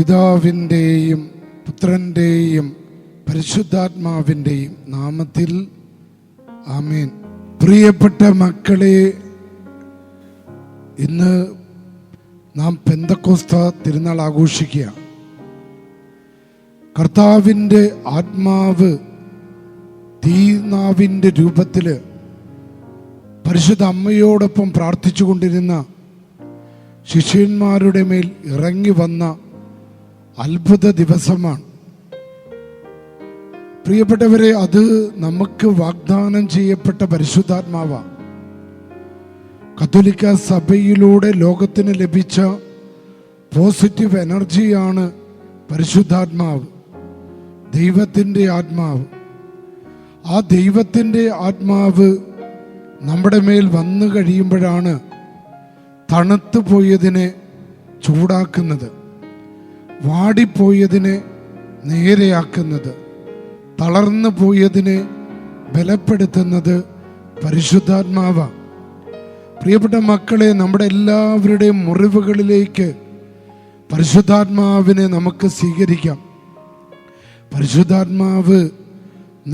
പിതാവിൻ്റെയും പുത്രൻ്റെയും പരിശുദ്ധാത്മാവിൻ്റെയും നാമത്തിൽ ആമേൻ. പ്രിയപ്പെട്ട മക്കളെ, ഇന്ന് നാം പെന്തക്കോസ്ത തിരുനാൾ ആഘോഷിക്കുക. കർത്താവിൻ്റെ ആത്മാവ് തീനാവിൻ്റെ രൂപത്തിൽ പരിശുദ്ധ അമ്മയോടൊപ്പം പ്രാർത്ഥിച്ചു കൊണ്ടിരുന്ന ശിഷ്യന്മാരുടെ മേൽ ഇറങ്ങി വന്ന അത്ഭുത ദിവസമാണ്. പ്രിയപ്പെട്ടവരെ, അത് നമുക്ക് വാഗ്ദാനം ചെയ്യപ്പെട്ട പരിശുദ്ധാത്മാവാണ്. കത്തോലിക്ക സഭയിലൂടെ ലോകത്തിന് ലഭിച്ച പോസിറ്റീവ് എനർജിയാണ് പരിശുദ്ധാത്മാവ്, ദൈവത്തിൻ്റെ ആത്മാവ്. ആ ദൈവത്തിൻ്റെ ആത്മാവ് നമ്മുടെ മേൽ വന്നു കഴിയുമ്പോഴാണ് തണുത്തു പോയതിനെ ചൂടാക്കുന്നത്, വാടിപ്പോയതിനെ നേരെയാക്കുന്നത്, തളർന്നു പോയതിനെ ബലപ്പെടുത്തുന്നത് പരിശുദ്ധാത്മാവാണ്. പ്രിയപ്പെട്ട മക്കളെ, നമ്മുടെ എല്ലാവരുടെയും മുറിവുകളിലേക്ക് പരിശുദ്ധാത്മാവിനെ നമുക്ക് സ്വീകരിക്കാം. പരിശുദ്ധാത്മാവ്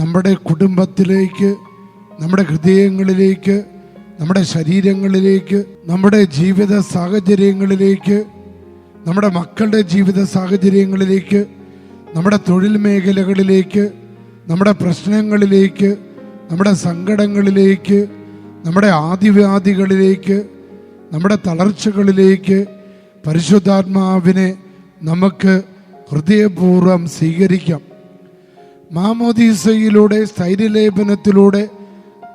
നമ്മുടെ കുടുംബത്തിലേക്ക്, നമ്മുടെ ഹൃദയങ്ങളിലേക്ക്, നമ്മുടെ ശരീരങ്ങളിലേക്ക്, നമ്മുടെ ജീവിത സാഹചര്യങ്ങളിലേക്ക്, നമ്മുടെ മക്കളുടെ ജീവിത സാഹചര്യങ്ങളിലേക്ക്, നമ്മുടെ തൊഴിൽ മേഖലകളിലേക്ക്, നമ്മുടെ പ്രശ്നങ്ങളിലേക്ക്, നമ്മുടെ സങ്കടങ്ങളിലേക്ക്, നമ്മുടെ ആദിവ്യാധികളിലേക്ക്, നമ്മുടെ തളർച്ചകളിലേക്ക് പരിശുദ്ധാത്മാവിനെ നമുക്ക് ഹൃദയപൂർവ്വം സ്വീകരിക്കാം. മാമോദീസയിലൂടെ, സ്ഥൈര്യലേപനത്തിലൂടെ,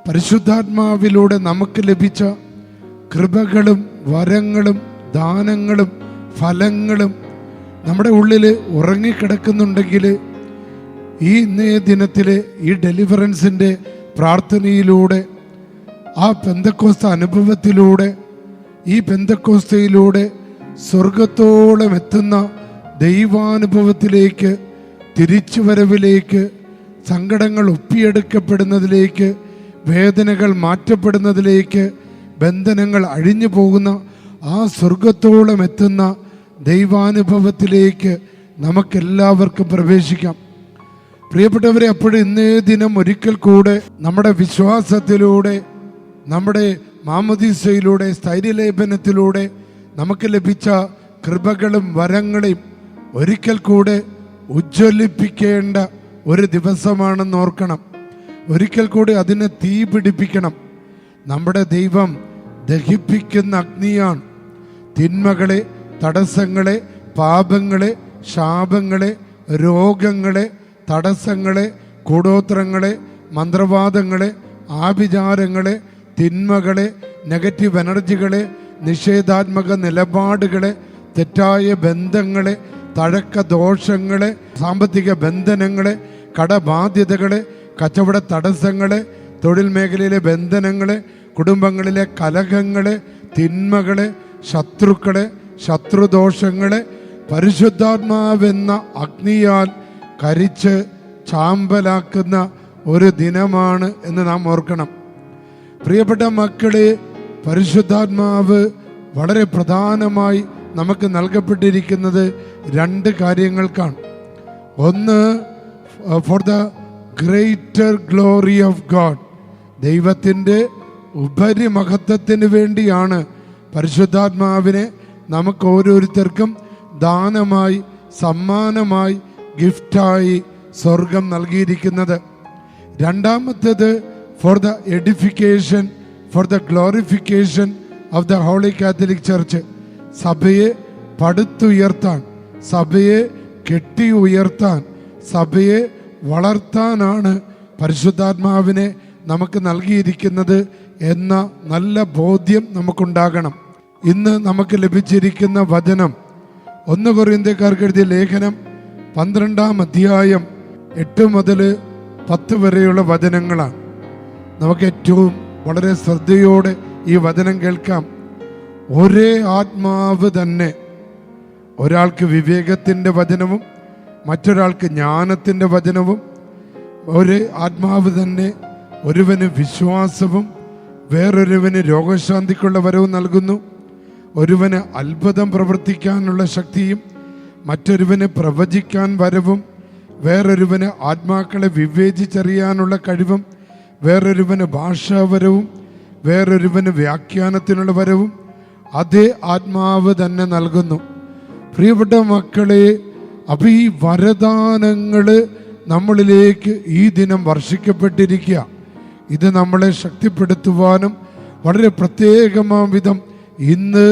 പരിശുദ്ധാത്മാവിലൂടെ നമുക്ക് ലഭിച്ച കൃപകളും വരങ്ങളും ദാനങ്ങളും ഫലങ്ങളും നമ്മുടെ ഉള്ളിൽ ഉറങ്ങിക്കിടക്കുന്നുണ്ടെങ്കിൽ, ഈ ഇന്നേ ദിനത്തിലെ ഈ ഡെലിവറൻസിൻ്റെ പ്രാർത്ഥനയിലൂടെ, ആ പെന്തക്കോസ്ത അനുഭവത്തിലൂടെ, ഈ പെന്തക്കോസ്തയിലൂടെ സ്വർഗത്തോളം എത്തുന്ന ദൈവാനുഭവത്തിലേക്ക്, തിരിച്ചുവരവിലേക്ക്, സങ്കടങ്ങൾ ഒപ്പിയെടുക്കപ്പെടുന്നതിലേക്ക്, വേദനകൾ മാറ്റപ്പെടുന്നതിലേക്ക്, ബന്ധനങ്ങൾ അഴിഞ്ഞു പോകുന്ന ആ സ്വർഗത്തോളം എത്തുന്ന ദൈവാനുഭവത്തിലേക്ക് നമുക്കെല്ലാവർക്കും പ്രവേശിക്കാം. പ്രിയപ്പെട്ടവരെ, അപ്പോഴും ഇന്നേ ദിനം ഒരിക്കൽ കൂടെ നമ്മുടെ വിശ്വാസത്തിലൂടെ, നമ്മുടെ മാമോദീസയിലൂടെ, സ്ഥൈര്യലേപനത്തിലൂടെ നമുക്ക് ലഭിച്ച കൃപകളും വരങ്ങളെയും ഒരിക്കൽ കൂടെ ഉജ്ജ്വലിപ്പിക്കേണ്ട ഒരു ദിവസമാണെന്ന് ഓർക്കണം. ഒരിക്കൽ കൂടി അതിനെ തീ പിടിപ്പിക്കണം. നമ്മുടെ ദൈവം ദഹിപ്പിക്കുന്ന അഗ്നിയാണ്. തിന്മകളെ, തടസ്സങ്ങളെ, പാപങ്ങളെ, ശാപങ്ങളെ, രോഗങ്ങളെ, തടസ്സങ്ങളെ, കൂടോത്രങ്ങളെ, മന്ത്രവാദങ്ങളെ, ആഭിചാരങ്ങളെ, തിന്മകളെ, നെഗറ്റീവ് എനർജികളെ, നിഷേധാത്മക നിലപാടുകളെ, തെറ്റായ ബന്ധങ്ങളെ, തഴക്ക ദോഷങ്ങളെ, സാമ്പത്തിക ബന്ധനങ്ങളെ, കടബാധ്യതകളെ, കച്ചവട തടസ്സങ്ങളെ, തൊഴിൽ മേഖലയിലെ ബന്ധനങ്ങളെ, കുടുംബങ്ങളിലെ കലഹങ്ങളെ, തിന്മകളെ, ശത്രുക്കളെ, ശത്രുദോഷങ്ങളെ പരിശുദ്ധാത്മാവെന്ന അഗ്നിയാൽ കരിച്ച് ചാമ്പലാക്കുന്ന ഒരു ദിനമാണ് എന്ന് നാം ഓർക്കണം. പ്രിയപ്പെട്ട മക്കളെ, പരിശുദ്ധാത്മാവ് വളരെ പ്രധാനമായി നമുക്ക് നൽകപ്പെട്ടിരിക്കുന്നത് രണ്ട് കാര്യങ്ങൾക്കാണ്. ഒന്ന്, for the greater glory of God, ദൈവത്തിൻ്റെ ഉപരിമഹത്വത്തിന് വേണ്ടിയാണ് പരിശുദ്ധാത്മാവിനെ നമുക്ക് ഓരോരുത്തർക്കും ദാനമായി, സമ്മാനമായി, ഗിഫ്റ്റായി സ്വർഗം നൽകിയിരിക്കുന്നത്. രണ്ടാമത്തേത്, for the edification, for the glorification of the holy Catholic church, സഭയെ പടുത്തുയർത്താൻ, സഭയെ കെട്ടി ഉയർത്താൻ, സഭയെ വളർത്താനാണ് പരിശുദ്ധാത്മാവിനെ നമുക്ക് നൽകിയിരിക്കുന്നത് എന്ന നല്ല ബോധ്യം നമുക്കുണ്ടാകണം. ഇന്ന് നമുക്ക് ലഭിച്ചിരിക്കുന്ന വചനം 1 കൊരിന്ത്യക്കാർക്ക് എഴുതിയ ലേഖനം 12-ാം അധ്യായം 8 മുതൽ 10 വരെയുള്ള വചനങ്ങളാണ്. നമുക്ക് ഏറ്റവും വളരെ ശ്രദ്ധയോടെ ഈ വചനം കേൾക്കാം. ഒരേ ആത്മാവ് തന്നെ, ഒരാൾക്ക് വിവേകത്തിൻ്റെ വചനവും മറ്റൊരാൾക്ക് ജ്ഞാനത്തിൻ്റെ വചനവും, ഒരേ ആത്മാവ് തന്നെ ഒരുവന് വിശ്വാസവും വേറൊരുവന് രോഗശാന്തിക്കുള്ള വരവും നൽകുന്നു. ഒരുവന് അത്ഭുതം പ്രവർത്തിക്കാനുള്ള ശക്തിയും മറ്റൊരുവന് പ്രവചിക്കാൻ വരവും, വേറൊരുവന് ആത്മാക്കളെ വിവേചിച്ചറിയാനുള്ള കഴിവും, വേറൊരുവന് ഭാഷാവരവും, വേറൊരുവന് വ്യാഖ്യാനത്തിനുള്ള വരവും അതേ ആത്മാവ് തന്നെ നൽകുന്നു. പ്രിയപ്പെട്ട മക്കളെ, അപ്പോൾ ഈ വരദാനങ്ങൾ നമ്മളിലേക്ക് ഈ ദിനം വർഷിക്കപ്പെട്ടിരിക്കുക. ഇത് നമ്മളെ ശക്തിപ്പെടുത്തുവാനും വളരെ പ്രത്യേകമാം വിധം ഇന്ന്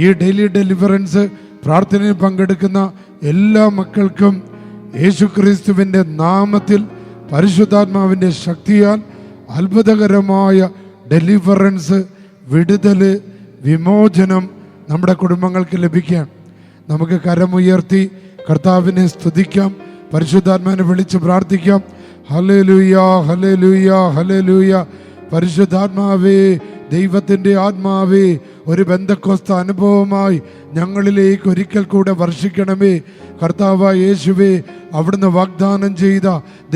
ഈ ഡെയിലി ഡെലിവറൻസ് പ്രാർത്ഥനയിൽ പങ്കെടുക്കുന്ന എല്ലാ മക്കൾക്കും യേശുക്രിസ്തുവിൻ്റെ നാമത്തിൽ പരിശുദ്ധാത്മാവിൻ്റെ ശക്തിയാൽ അത്ഭുതകരമായ ഡെലിവറൻസ്, വിടുതൽ, വിമോചനം നമ്മുടെ കുടുംബങ്ങൾക്ക് ലഭിക്കാം. നമുക്ക് കരമുയർത്തി കർത്താവിനെ സ്തുതിക്കാം, പരിശുദ്ധാത്മാവിനെ വിളിച്ച് പ്രാർത്ഥിക്കാം. Hallelujah, hallelujah, hallelujah. പരിശുദ്ധാത്മാവേ, ദൈവത്തിൻ്റെ ആത്മാവേ, ഒരു ബന്ധക്കോസ്ത അനുഭവമായി ഞങ്ങളിലേക്ക് ഒരിക്കൽ കൂടെ വർഷിക്കണമേ. കർത്താവായ യേശുവേ, അവിടുന്ന് വാഗ്ദാനം ചെയ്ത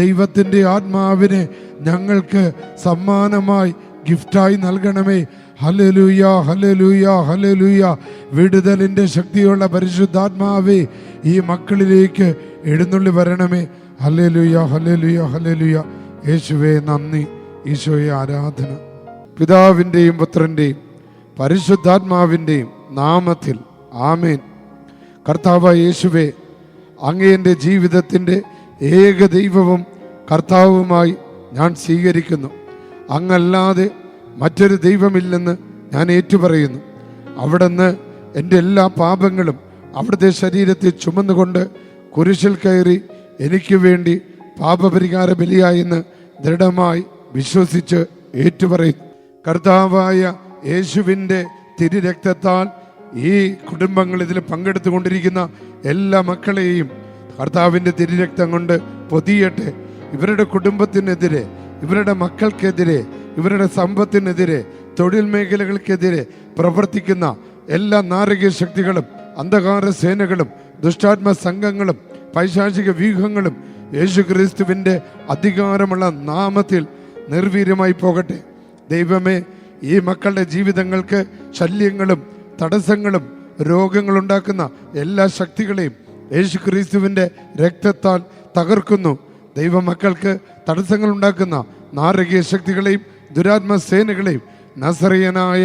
ദൈവത്തിൻ്റെ ആത്മാവിനെ ഞങ്ങൾക്ക് സമ്മാനമായി ഗിഫ്റ്റായി നൽകണമേ. Hallelujah, hallelujah, hallelujah. വിടുതലിൻ്റെ ശക്തിയുള്ള പരിശുദ്ധാത്മാവേ, ഈ മക്കളിലേക്ക് എഴുന്നള്ളി വരണമേ. Hallelujah, hallelujah, hallelujah. യേശുവേ നന്ദി, ഈശോയെ ആരാധന. പിതാവിൻ്റെയും പുത്രൻ്റെയും പരിശുദ്ധാത്മാവിൻ്റെയും നാമത്തിൽ ആമേൻ. കർത്താവായ യേശുവേ, അങ്ങേ എൻ്റെ ജീവിതത്തിൻ്റെ ഏക ദൈവവും കർത്താവുമായി ഞാൻ സ്വീകരിക്കുന്നു. അങ്ങല്ലാതെ മറ്റൊരു ദൈവമില്ലെന്ന് ഞാൻ ഏറ്റുപറയുന്നു. അവിടുന്ന് എൻ്റെ എല്ലാ പാപങ്ങളും അവിടുത്തെ ശരീരത്തിൽ ചുമന്നുകൊണ്ട് കുരിശിൽ കയറി എനിക്ക് വേണ്ടി പാപപരിഹാര ബലിയായെന്ന് ദൃഢമായി വിശ്വസിച്ച് ഏറ്റുപറയുന്നു. കർത്താവായ യേശുവിൻ്റെ തിരുരക്തത്താൽ ഈ കുടുംബങ്ങൾ ഇതിൽ പങ്കെടുത്തുകൊണ്ടിരിക്കുന്ന എല്ലാ മക്കളെയും കർത്താവിൻ്റെ തിരുരക്തം കൊണ്ട് പൊതിയട്ടെ. ഇവരുടെ കുടുംബത്തിനെതിരെ, ഇവരുടെ മക്കൾക്കെതിരെ, ഇവരുടെ സമ്പത്തിനെതിരെ, തൊഴിൽ മേഖലകൾക്കെതിരെ പ്രവർത്തിക്കുന്ന എല്ലാ നാരകീയ ശക്തികളും, അന്ധകാര സേനകളും, ദുഷ്ടാത്മ സംഘങ്ങളും, പൈശാചിക വ്യൂഹങ്ങളും യേശുക്രിസ്തുവിൻ്റെ അധികാരമുള്ള നാമത്തിൽ നിർവീര്യമായി പോകട്ടെ. ദൈവമേ, ഈ മക്കളുടെ ജീവിതങ്ങൾക്ക് ശല്യങ്ങളും തടസ്സങ്ങളും രോഗങ്ങളുണ്ടാക്കുന്ന എല്ലാ ശക്തികളെയും യേശുക്രിസ്തുവിൻ്റെ രക്തത്താൽ തകർക്കുന്നു. ദൈവമക്കൾക്ക് തടസ്സങ്ങൾ ഉണ്ടാക്കുന്ന നാരകീയ ശക്തികളെയും ദുരാത്മസേനകളെയും നസറേയനായ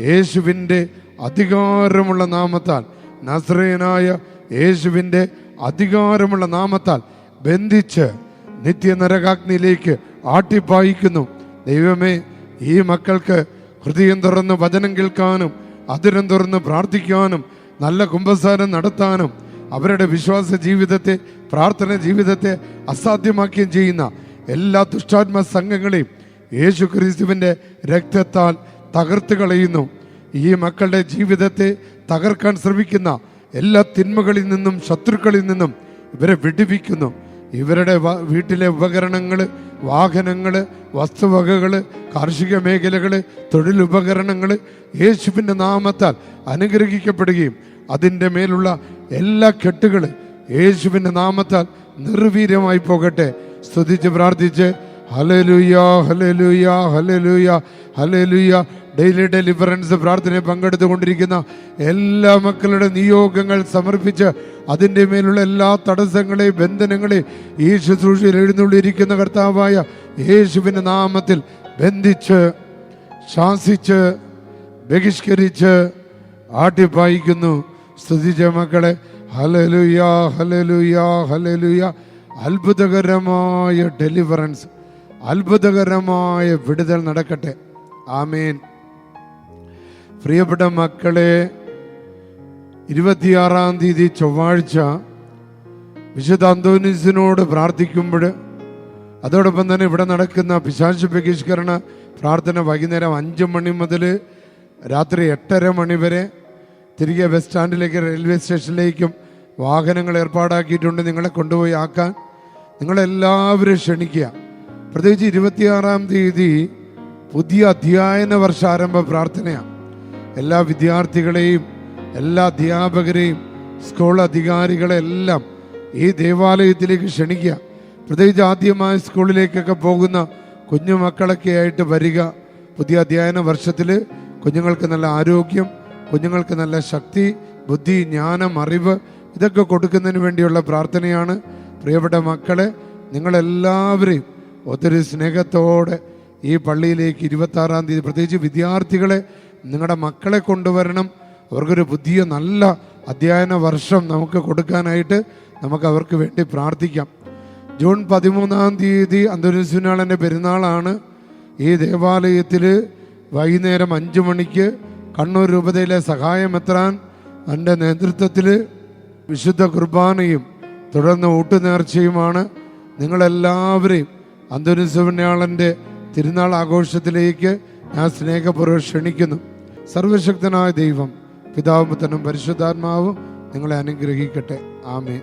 യേശുവിൻ്റെ അധികാരമുള്ള നാമത്താൽ, നസറേയനായ യേശുവിൻ്റെ അധികാരമുള്ള നാമത്താൽ ബന്ധിച്ച് നിത്യനരകാഗ്നിയിലേക്ക് ആട്ടിപ്പായിക്കുന്നു. ദൈവമേ, ഈ മക്കൾക്ക് ഹൃദയം തുറന്ന് വചനം കേൾക്കാനും അതിരം തുറന്ന് പ്രാർത്ഥിക്കാനും നല്ല കുമ്പസാരം നടത്താനും അവരുടെ വിശ്വാസ ജീവിതത്തെ, പ്രാർത്ഥന ജീവിതത്തെ അസാധ്യമാക്കുകയും ചെയ്യുന്ന എല്ലാ ദുഷ്ടാത്മ സംഘങ്ങളെയും യേശുക്രിസ്തുവിൻ്റെ രക്തത്താൽ തകർത്ത് കളയുന്നു. ഈ മക്കളുടെ ജീവിതത്തെ തകർക്കാൻ ശ്രമിക്കുന്ന എല്ലാ തിന്മകളിൽ നിന്നും, ശത്രുക്കളിൽ നിന്നും ഇവരെ വിടുവിക്കുന്നു. ഇവരുടെ വീട്ടിലെ ഉപകരണങ്ങൾ, വാഹനങ്ങൾ, വസ്തുവകകൾ, കാർഷിക മേഖലകൾ, തൊഴിലുപകരണങ്ങൾ യേശുവിൻ്റെ നാമത്താൽ അനുഗ്രഹിക്കപ്പെടുകയും അതിൻ്റെ മേലുള്ള എല്ലാ കെട്ടുകൾ യേശുവിൻ്റെ നാമത്താൽ നിർവീര്യമായി പോകട്ടെ. സ്തുതിച്ച് പ്രാർത്ഥിച്ച് hallelujah, hallelujah, hallelujah, hallelujah. Daily deliverance പ്രാർത്ഥനയിൽ പങ്കെടുത്തുകൊണ്ടിരിക്കുന്ന എല്ലാ മക്കളുടെ നിയോഗങ്ങൾ സമർപ്പിച്ച് അതിൻ്റെ മേലുള്ള എല്ലാ തടസ്സങ്ങളെയും ബന്ധനങ്ങളെയും ഈ ശുശ്രൂഷയിൽ എഴുന്നള്ളിയിരിക്കുന്ന കർത്താവായ യേശുവിൻ്റെ നാമത്തിൽ ബന്ധിച്ച്, ശാസിച്ച്, ബഹിഷ്കരിച്ച് ആട്ടിപ്പായിക്കുന്നു. സ്തുതിച്ച മക്കളെ, ഹല്ലേലൂയ, ഹല്ലേലൂയ, ഹല്ലേലൂയ. അത്ഭുതകരമായ ഡെലിവറൻസ്, അത്ഭുതകരമായ വിടുതൽ നടക്കട്ടെ. ആമേൻ. പ്രിയപ്പെട്ട മക്കളെ, 26-ാം തീയതി ചൊവ്വാഴ്ച വിശുദ്ധ അന്തോനീസിനോട് പ്രാർത്ഥിക്കുമ്പോൾ, അതോടൊപ്പം തന്നെ ഇവിടെ നടക്കുന്ന പിശാച് ബഹിഷ്കരണ പ്രാർത്ഥന വൈകുന്നേരം 5 മണി മുതൽ രാത്രി 8:30 മണി വരെ തിരികെ ബസ് സ്റ്റാൻഡിലേക്ക്, റെയിൽവേ സ്റ്റേഷനിലേക്കും വാഹനങ്ങൾ ഏർപ്പാടാക്കിയിട്ടുണ്ട്. നിങ്ങളെ കൊണ്ടുപോയി ആക്കാൻ നിങ്ങളെല്ലാവരും ക്ഷണിക്കുക. പ്രത്യേകിച്ച് 26-ാം തീയതി പുതിയ അധ്യയന വർഷാരംഭ പ്രാർത്ഥനയാണ്. എല്ലാ വിദ്യാർത്ഥികളെയും, എല്ലാ അധ്യാപകരെയും, സ്കൂൾ അധികാരികളെല്ലാം ഈ ദേവാലയത്തിലേക്ക് ക്ഷണിക്കുക. പ്രത്യേകിച്ച് ആദ്യമായി സ്കൂളിലേക്കൊക്കെ പോകുന്ന കുഞ്ഞുമക്കളൊക്കെ ആയിട്ട് വരിക. പുതിയ അധ്യയന വർഷത്തിൽ കുഞ്ഞുങ്ങൾക്ക് നല്ല ആരോഗ്യം, കുഞ്ഞുങ്ങൾക്ക് നല്ല ശക്തി, ബുദ്ധി, ജ്ഞാനം, അറിവ് ഇതൊക്കെ കൊടുക്കുന്നതിന് വേണ്ടിയുള്ള പ്രാർത്ഥനയാണ്. പ്രിയപ്പെട്ട മക്കളെ, നിങ്ങളെല്ലാവരെയും ഒത്തിരി സ്നേഹത്തോടെ ഈ പള്ളിയിലേക്ക് 26-ാം തീയതി, പ്രത്യേകിച്ച് വിദ്യാർത്ഥികളെ, നിങ്ങളുടെ മക്കളെ കൊണ്ടുവരണം. അവർക്കൊരു പുതിയ നല്ല അധ്യയന വർഷം നമുക്ക് കൊടുക്കാനായിട്ട് നമുക്ക് അവർക്ക് വേണ്ടി പ്രാർത്ഥിക്കാം. ജൂൺ 13-ാം തീയതി അന്തോനീസ്നാളൻ്റെ പെരുന്നാളാണ്. ഈ ദേവാലയത്തിൽ വൈകുന്നേരം 5 മണിക്ക് കണ്ണൂർ രൂപതയിലെ സഹായമെത്രാൻ എൻ്റെ നേതൃത്വത്തിൽ വിശുദ്ധ കുർബാനയും തുടർന്ന് ഊട്ടുനേർച്ചയുമാണ്. നിങ്ങളെല്ലാവരെയും അന്തോനീസ്നാളൻ്റെ തിരുനാൾ ആഘോഷത്തിലേക്ക് ഞാൻ സ്നേഹപൂർവ്വം ക്ഷണിക്കുന്നു. സർവശക്തനായ ദൈവം, പിതാവും പുത്രനും പരിശുദ്ധാത്മാവും നിങ്ങളെ അനുഗ്രഹിക്കട്ടെ. ആമേൻ.